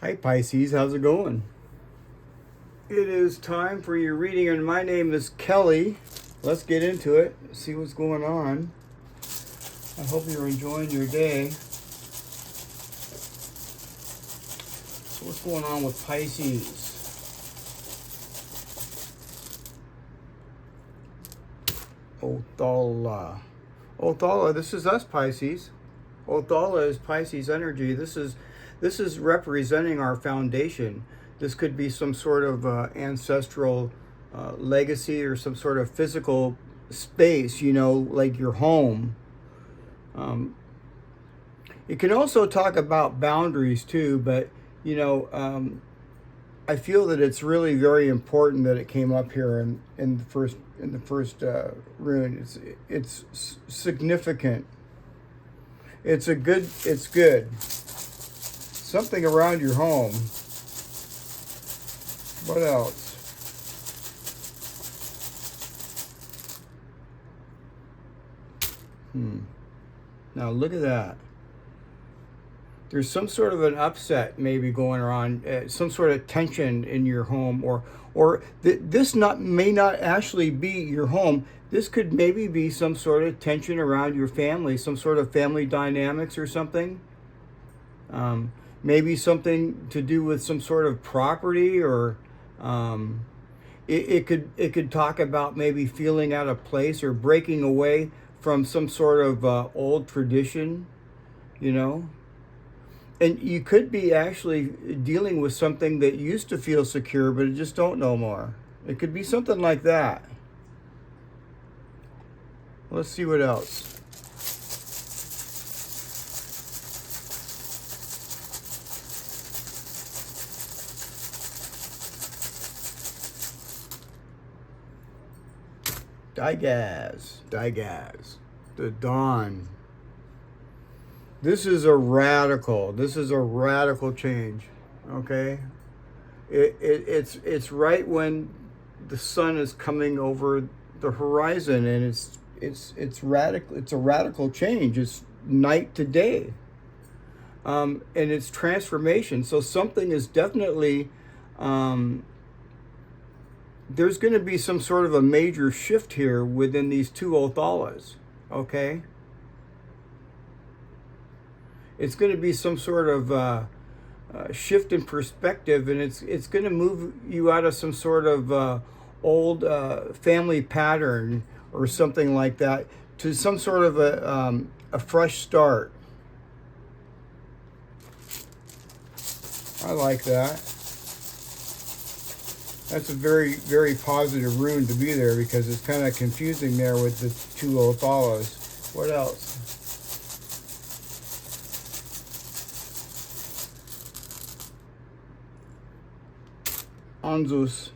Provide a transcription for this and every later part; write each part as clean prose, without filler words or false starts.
Hi Pisces, how's it going? It is time for your reading, and my name is Kelly. Let's get into it, see what's going on. I hope you're enjoying your day. So what's going on with Pisces? Othala. Othala, this is us Pisces. Othala is Pisces energy. This is representing our foundation. This could be some sort of ancestral legacy or some sort of physical space, like your home. It can also talk about boundaries too, but I feel that it's really very important that it came up here in the first rune. It's significant. It's good. Something around your home. What else? Now look at that. There's some sort of an upset maybe going on, some sort of tension in your home, this may not actually be your home. This could maybe be some sort of tension around your family, some sort of family dynamics or something. Maybe something to do with some sort of property, or it could talk about maybe feeling out of place or breaking away from some sort of old tradition, And you could be actually dealing with something that used to feel secure, but it just don't no more. It could be something like that. Let's see what else. Digaz, the dawn. This is a radical change, okay? It's right when the sun is coming over the horizon, and it's radical. It's a radical change. It's night to day, and it's transformation. So something is definitely. There's going to be some sort of a major shift here within these two Othalas, okay? It's going to be some sort of shift in perspective, and it's going to move you out of some sort of old family pattern or something like that to some sort of a fresh start. I like that. That's a very, very positive rune to be there, because it's kind of confusing there with the two Othalas. What else? Anzus.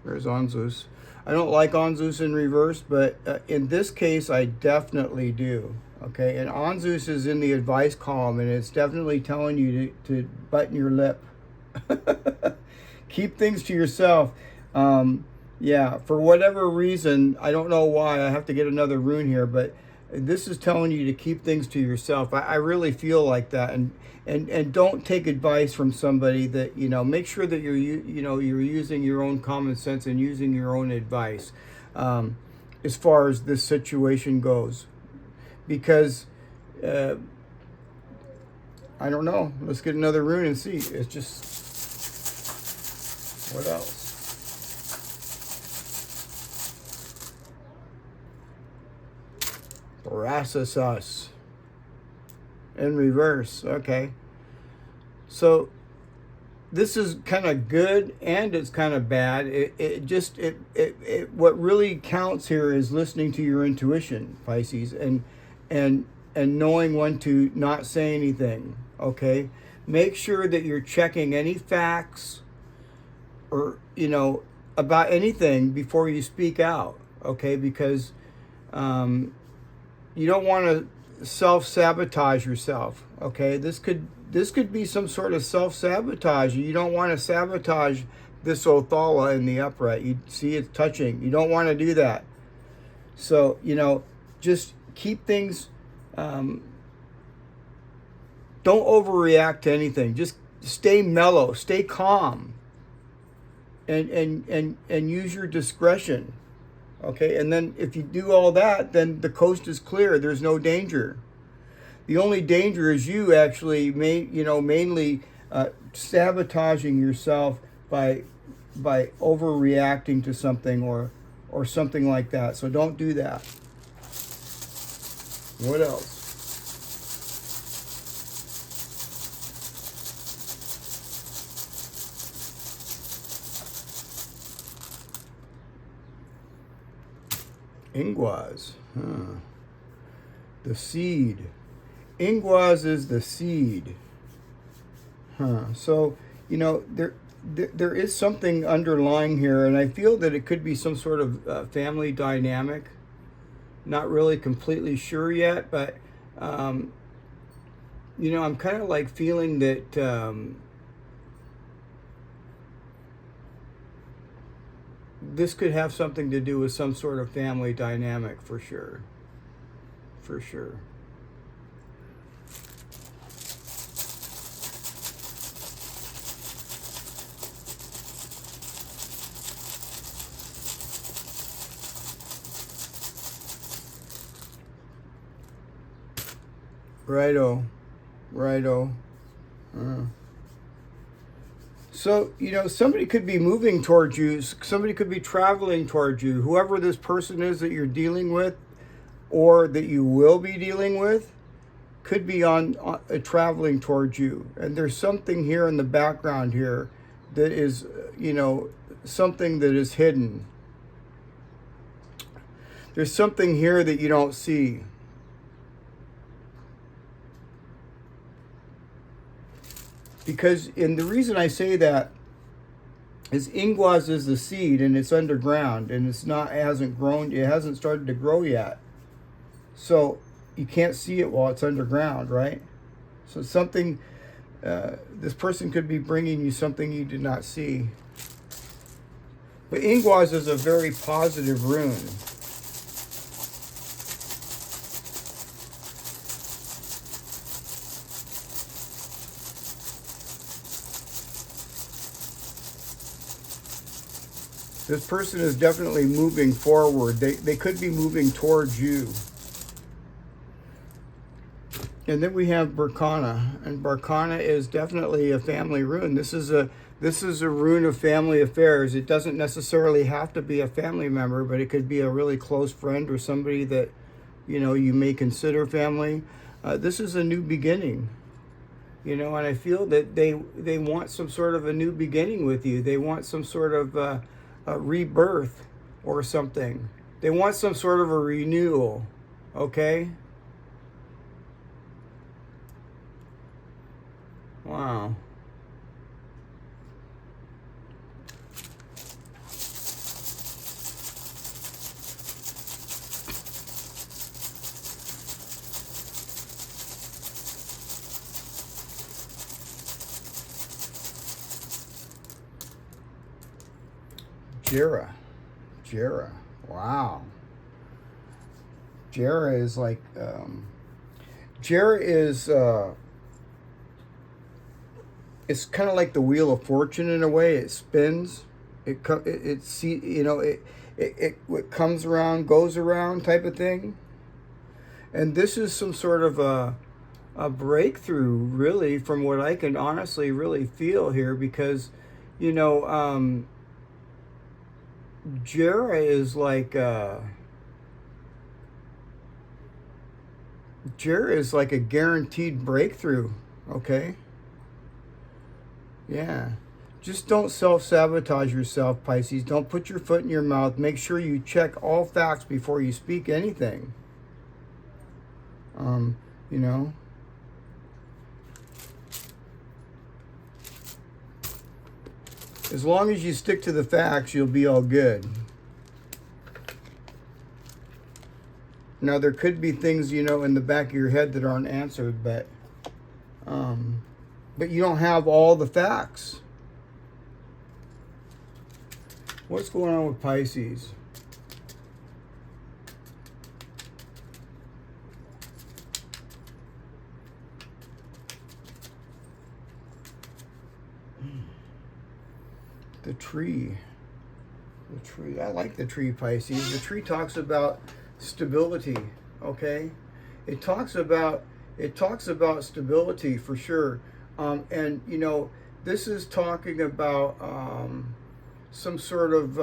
There's Anzus. I don't like Anzus in reverse, but in this case, I definitely do. Okay, and Anzus is in the advice column, and it's definitely telling you to button your lip. Keep things to yourself. Yeah, for whatever reason, I don't know why. I have to get another rune here, but this is telling you to keep things to yourself. I really feel like that, and don't take advice from somebody that Make sure that you're using your own common sense and using your own advice as far as this situation goes, because I don't know. Let's get another rune and see. It's just. What else? Parassus in reverse. Okay. So this is kind of good and it's kind of bad. What really counts here is listening to your intuition, Pisces, and knowing when to not say anything. Okay. Make sure that you're checking any facts or about anything before you speak out, okay? Because you don't want to self-sabotage yourself, okay? This could be some sort of self-sabotage. You don't want to sabotage this Othala in the upright. You see it's touching. You don't want to do that. So just keep things. Don't overreact to anything. Just stay mellow, stay calm, and use your discretion. Okay, and then if you do all that, then the coast is clear. There's no danger. The only danger is you actually, mainly sabotaging yourself by overreacting to something or something like that. So don't do that. What else? Ingwas. The seed. Ingwas is the seed. So, there is something underlying here, and I feel that it could be some sort of family dynamic. Not really completely sure yet, but, I'm kind of like feeling that this could have something to do with some sort of family dynamic for sure. For sure. Righto. So, somebody could be moving towards you. Somebody could be traveling towards you. Whoever this person is that you're dealing with or that you will be dealing with could be on traveling towards you. And there's something here in the background here that is, something that is hidden. There's something here that you don't see. Because, and the reason I say that is Ingwas is the seed and it's underground and it hasn't grown, it hasn't started to grow yet. So you can't see it while it's underground, right? So something, this person could be bringing you something you did not see. But Ingwas is a very positive rune. This person is definitely moving forward. They could be moving towards you. And then we have Barkana, and Barkana is definitely a family rune. This is a rune of family affairs. It doesn't necessarily have to be a family member, but it could be a really close friend or somebody that you may consider family. This is a new beginning. And I feel that they want some sort of a new beginning with you. They want some sort of a rebirth or something. They want some sort of a renewal, okay? Wow. Jera. Wow. Jera is like, Jera is, it's kind of like the Wheel of Fortune in a way. It spins. It comes around, goes around type of thing. And this is some sort of a breakthrough, really, from what I can honestly really feel here, because, Jera is like a guaranteed breakthrough, okay? Yeah. Just don't self-sabotage yourself, Pisces. Don't put your foot in your mouth. Make sure you check all facts before you speak anything. As long as you stick to the facts, you'll be all good. Now, there could be things, in the back of your head that aren't answered, but you don't have all the facts. What's going on with Pisces? The tree. The tree. I like the tree, Pisces. The tree talks about stability. Okay, it talks about stability for sure. And you know, this is talking about some sort of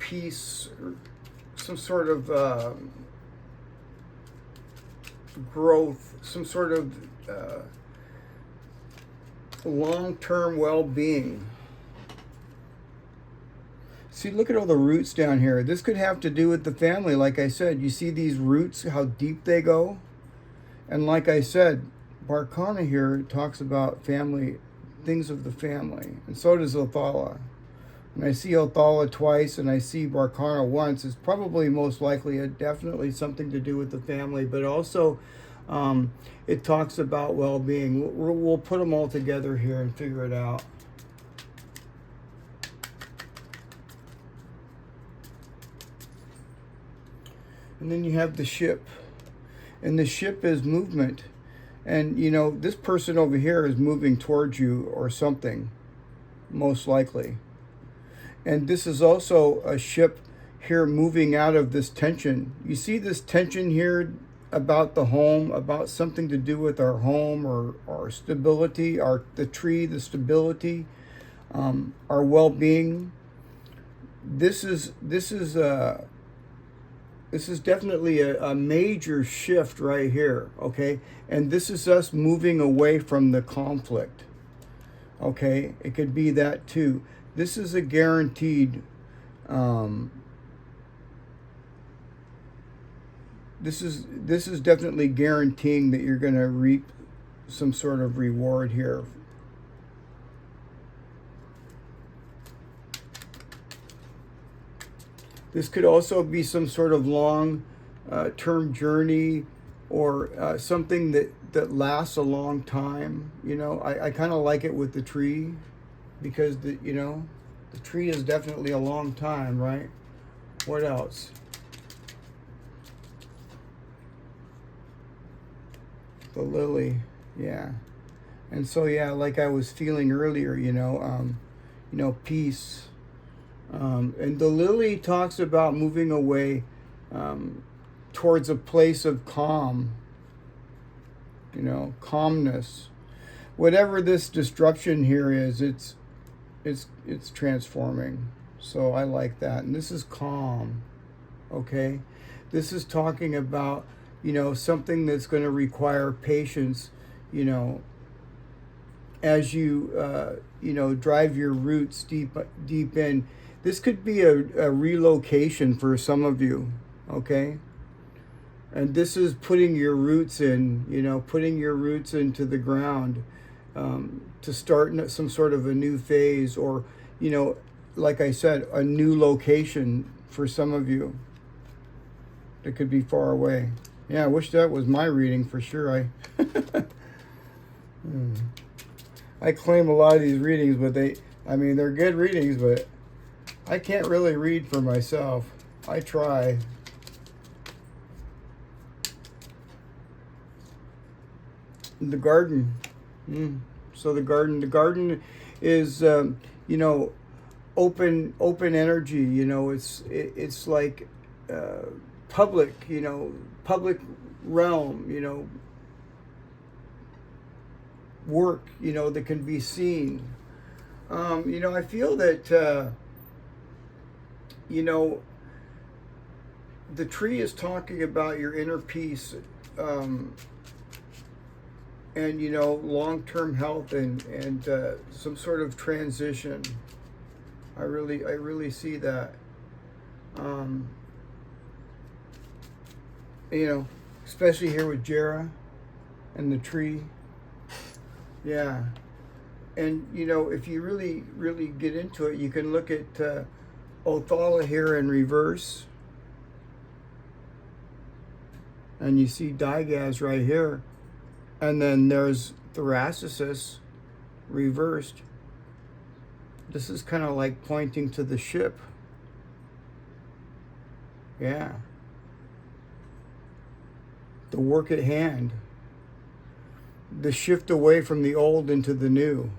peace, some sort of growth, some sort of long-term well-being. See, look at all the roots down here. This could have to do with the family. Like I said, you see these roots, how deep they go? And like I said, Barkana here talks about family, things of the family. And so does Othala. And I see Othala twice and I see Barkana once. It's probably most likely definitely something to do with the family, but also it talks about well-being. We'll put them all together here and figure it out. And then you have the ship. And the ship is movement. And, you know, this person over here is moving towards you or something, most likely. And this is also a ship here moving out of this tension. You see this tension here about the home, about something to do with our home or our stability, the tree, the stability, our well-being. This is definitely a major shift right here, okay? And this is us moving away from the conflict, okay? It could be that too. This is a guaranteed, this is definitely guaranteeing that you're going to reap some sort of reward here. This could also be some sort of long-term journey or something that lasts a long time. You know, I kind of like it with the tree because, the tree is definitely a long time, right? What else? The lily, yeah. And so, yeah, like I was feeling earlier, peace. And the lily talks about moving away towards a place of calm, calmness. Whatever this disruption here is, it's transforming. So I like that. And this is calm, okay? This is talking about, something that's going to require patience, as you, drive your roots deep in. This could be a relocation for some of you, okay? And this is putting your roots in, putting your roots into the ground to start some sort of a new phase or, like I said, a new location for some of you. It could be far away. Yeah, I wish that was my reading for sure. I claim a lot of these readings, but they're good readings, but I can't really read for myself. I try. The garden. So the garden is, open energy. It's like public, public realm, work, that can be seen. I feel that, the tree is talking about your inner peace, and, long-term health and some sort of transition. I really see that. Especially here with Jera and the tree. Yeah. And, if you really, really get into it, you can look at Othala here in reverse. And you see Digaz right here. And then there's Thoracicis reversed. This is kind of like pointing to the ship. Yeah. The work at hand. the shift away from the old into the new.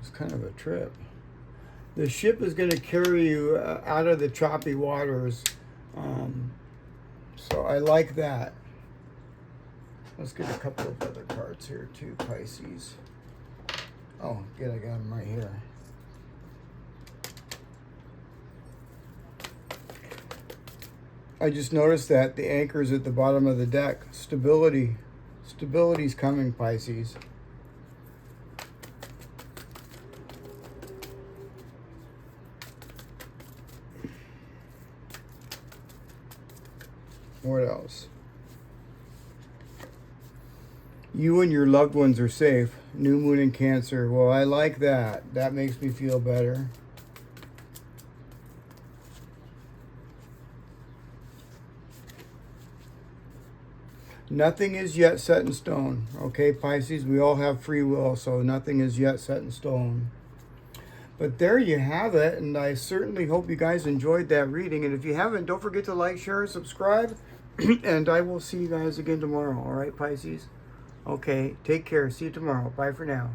It's kind of a trip. The ship is going to carry you out of the choppy waters. So I like that. Let's get a couple of other cards here too, Pisces. Oh, good, I got them right here. I just noticed that the anchor's at the bottom of the deck. Stability. Stability's coming, Pisces. What else? You and your loved ones are safe. New moon in Cancer. Well, I like that. That makes me feel better. Nothing is yet set in stone. Okay, Pisces, we all have free will, so nothing is yet set in stone. But there you have it, and I certainly hope you guys enjoyed that reading. And if you haven't, don't forget to like, share, and subscribe. And I will see you guys again tomorrow. All right, Pisces? Okay, take care. See you tomorrow. Bye for now.